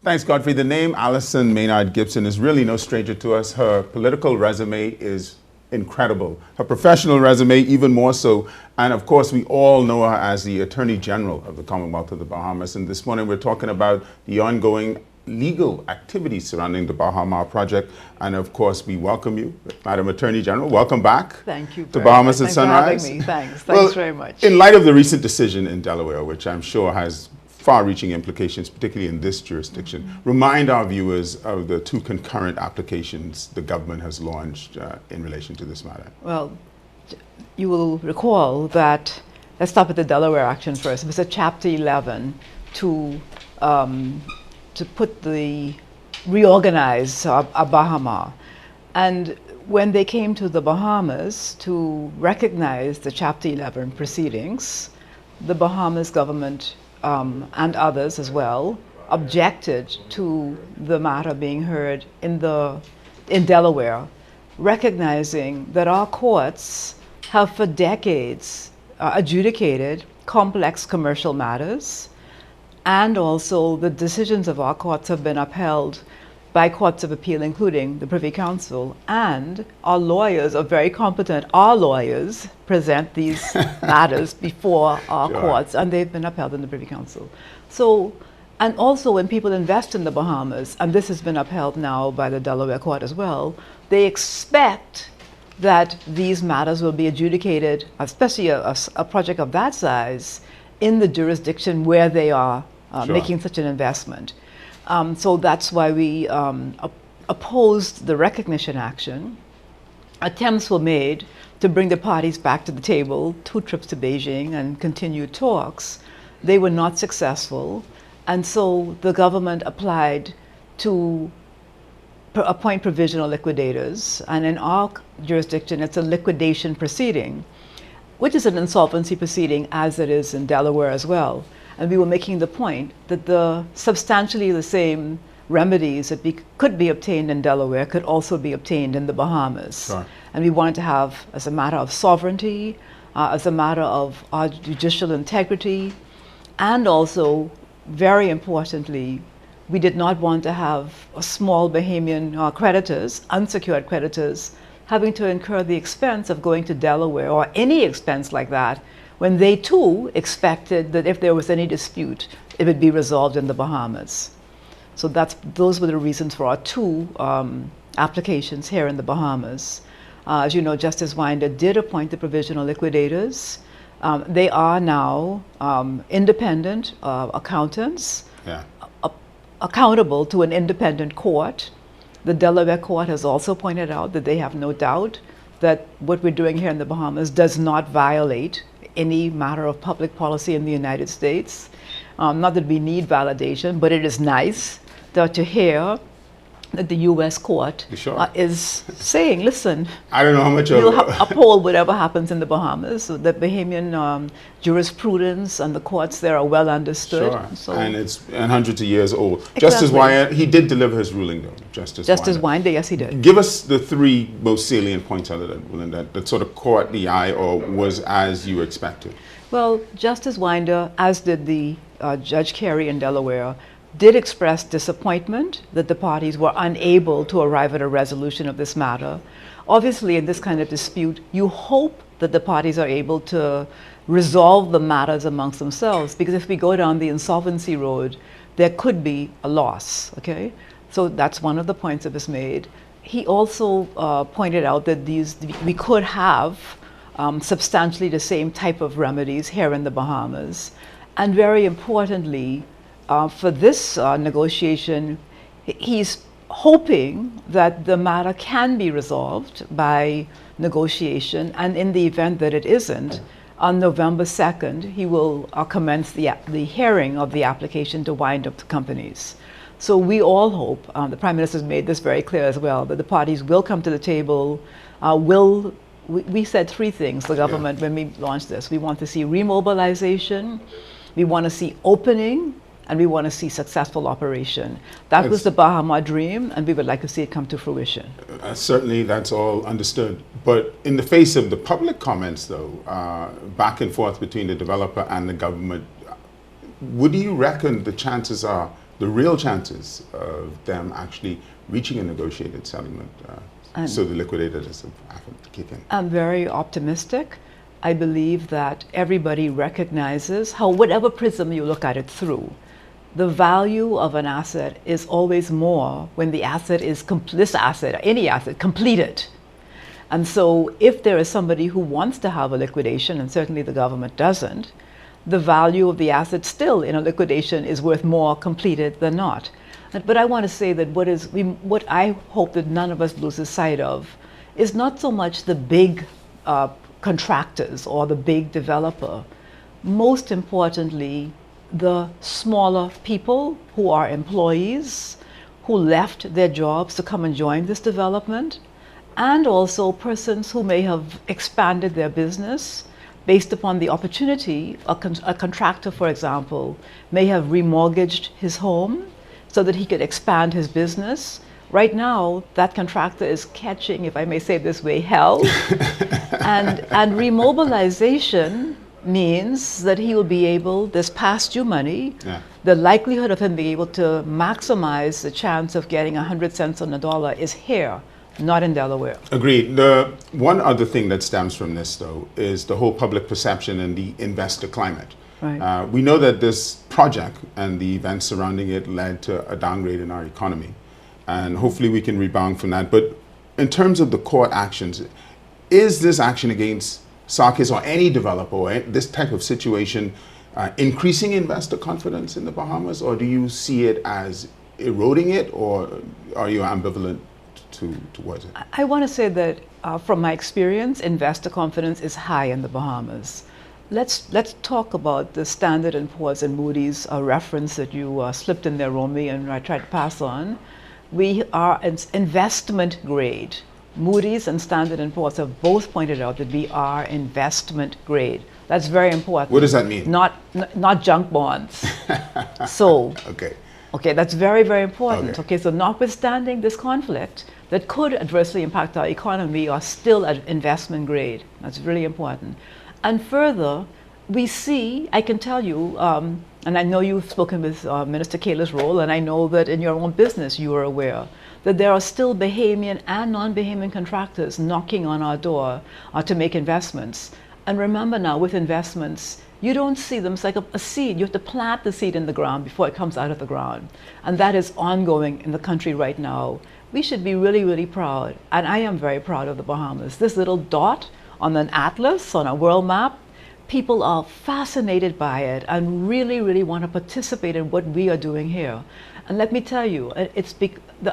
Thanks, Godfrey. The name Allison Maynard Gibson is really no stranger to us. Her political resume is incredible. Her professional resume, even more so. And of course, we all know her as the Attorney General of the Commonwealth of the Bahamas. And this morning, we're talking about the ongoing legal activities surrounding the Bahama project. And of course, we welcome you, Madam Attorney General. Welcome back. Thank you. To Bahamas and Sunrise. Thanks for having me. Thanks. Well, Thanks very much. In light of the recent decision in Delaware, which I'm sure has far-reaching implications, particularly in this jurisdiction, remind our viewers of the two concurrent applications the government has launched in relation to this matter. Well, you will recall that, let's start with the Delaware action first. It was a Chapter 11 to reorganize Bahama. And when they came to the Bahamas to recognize the Chapter 11 proceedings, the Bahamas government and others as well objected to the matter being heard in Delaware, recognizing that our courts have for decades adjudicated complex commercial matters, and also the decisions of our courts have been upheld by courts of appeal, including the Privy Council, and our lawyers are very competent. Our lawyers present these matters before our courts, and they've been upheld in the Privy Council. So, and also when people invest in the Bahamas, and this has been upheld now by the Delaware court as well, they expect that these matters will be adjudicated, especially a project of that size, in the jurisdiction where they are making such an investment. So that's why we opposed the recognition action. Attempts were made to bring the parties back to the table, 2 trips to Beijing and continued talks. They were not successful, and so the government applied to appoint provisional liquidators, and in our jurisdiction it's a liquidation proceeding, which is an insolvency proceeding as it is in Delaware as well. And we were making the point that substantially the same remedies that could be obtained in Delaware could also be obtained in the Bahamas. Sure. And we wanted to have, as a matter of sovereignty, as a matter of our judicial integrity, and also, very importantly, we did not want to have small Bahamian creditors, unsecured creditors, having to incur the expense of going to Delaware or any expense like that, when they too expected that if there was any dispute, it would be resolved in the Bahamas. So those were the reasons for our 2 applications here in the Bahamas. As you know, Justice Winder did appoint the provisional liquidators. They are now independent accountants, accountable to an independent court. The Delaware court has also pointed out that they have no doubt that what we're doing here in the Bahamas does not violate any matter of public policy in the United States. Not that we need validation, but it is nice to hear that the U.S. court is saying, listen, I don't know how much we'll uphold whatever happens in the Bahamas. So the Bahamian jurisprudence and the courts there are well understood. Sure. So, and it's hundreds of years old. Exactly. Justice Winder, he did deliver his ruling, though. Justice Winder, yes, he did. Give us the 3 most salient points out of that ruling that sort of caught the eye or was as you expected. Well, Justice Winder, as did the Judge Carey in Delaware, did express disappointment that the parties were unable to arrive at a resolution of this matter. Obviously, in this kind of dispute, you hope that the parties are able to resolve the matters amongst themselves, because if we go down the insolvency road, there could be a loss, okay? So that's one of the points that was made. He also pointed out that we could have substantially the same type of remedies here in the Bahamas. And very importantly, for this negotiation, he's hoping that the matter can be resolved by negotiation, and in the event that it isn't, on November 2nd, he will commence the hearing of the application to wind up the companies. So we all hope, the Prime Minister's made this very clear as well, that the parties will come to the table, we said 3 things, the government, when we launched this. We want to see remobilization, we want to see opening, and we want to see successful operation. That was the Bahama dream, and we would like to see it come to fruition. Certainly, that's all understood. But in the face of the public comments, though, back and forth between the developer and the government, what do you reckon the chances are the real chances of them actually reaching a negotiated settlement so the liquidator doesn't have to kick in? I'm very optimistic. I believe that everybody recognizes how, whatever prism you look at it through, the value of an asset is always more when the asset is, this asset, any asset, completed. And so if there is somebody who wants to have a liquidation, and certainly the government doesn't, the value of the asset still in a liquidation is worth more completed than not. But I want to say that what I hope that none of us loses sight of is not so much the big contractors or the big developer. Most importantly, the smaller people who are employees, who left their jobs to come and join this development, and also persons who may have expanded their business based upon the opportunity. A contractor, for example, may have remortgaged his home so that he could expand his business. Right now, that contractor is catching, if I may say it this way, hell. and remobilization means that he will be able, this past due money, the likelihood of him being able to maximize the chance of getting 100 cents on the dollar is here, not in Delaware. Agreed. The one other thing that stems from this, though, is the whole public perception and the investor climate. Right. We know that this project and the events surrounding it led to a downgrade in our economy, and hopefully we can rebound from that. But in terms of the court actions, is this action against Sarkis or any developer or this type of situation increasing investor confidence in the Bahamas, or do you see it as eroding it, or are you ambivalent towards it? I want to say that from my experience, investor confidence is high in the Bahamas. Let's talk about the Standard & Poor's and Moody's reference that you slipped in there, Romy, and I tried to pass on. We are investment grade. Moody's and Standard & Poor's have both pointed out that we are investment grade. That's very important. What does that mean? Not junk bonds. So, okay, that's very, very important. Okay, so notwithstanding this conflict that could adversely impact our economy, we are still at investment grade. That's really important. And further, we see, I can tell you, and I know you've spoken with Minister Kayla's role, and I know that in your own business you are aware that there are still Bahamian and non-Bahamian contractors knocking on our door to make investments. And remember now, with investments, you don't see them, it's like a seed. You have to plant the seed in the ground before it comes out of the ground. And that is ongoing in the country right now. We should be really, really proud. And I am very proud of the Bahamas. This little dot on an atlas, on a world map, people are fascinated by it and really, really want to participate in what we are doing here. And let me tell you,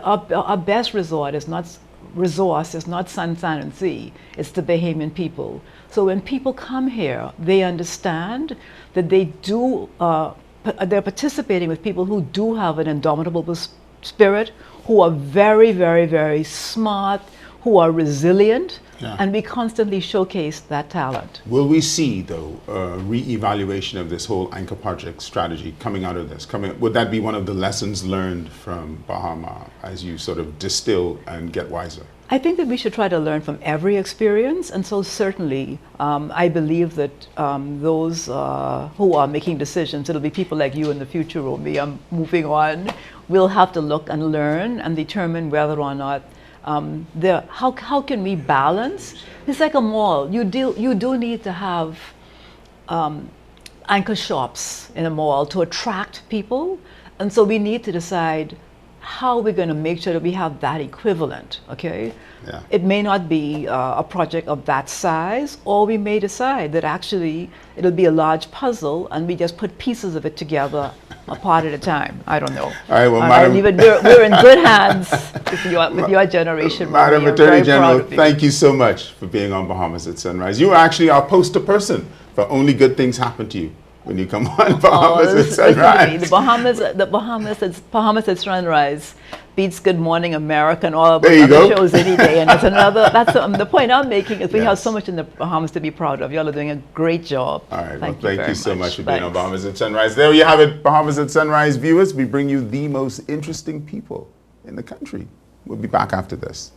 our best resource is not sun, sand, and sea. It's the Bahamian people. So when people come here, they understand that they're participating with people who do have an indomitable spirit, who are very, very, very smart, who are resilient, and we constantly showcase that talent. Will we see, though, a re-evaluation of this whole anchor project strategy coming out of this? Would that be one of the lessons learned from Bahama as you sort of distill and get wiser? I think that we should try to learn from every experience, and so certainly I believe that those who are making decisions, it'll be people like you in the future, Romy, moving on, will have to look and learn and determine whether or not how can we balance? It's like a mall. You do need to have anchor shops in a mall to attract people, and so we need to decide how we're going to make sure that we have that equivalent, okay? Yeah. It may not be a project of that size, or we may decide that actually it'll be a large puzzle and we just put pieces of it together a part at a time. I don't know. All right, well, Madam, we're in good hands with your generation. Madam Attorney General, thank you so much for being on Bahamas at Sunrise. You are actually our poster person for only good things happen to you when you come on Bahamas at Sunrise. The Bahamas at Sunrise beats Good Morning America and all of the other shows any day. And it's another, the point I'm making is we have so much in the Bahamas to be proud of. Y'all are doing a great job. All right, thank you so much for being on Bahamas at Sunrise. There you have it, Bahamas at Sunrise viewers. We bring you the most interesting people in the country. We'll be back after this.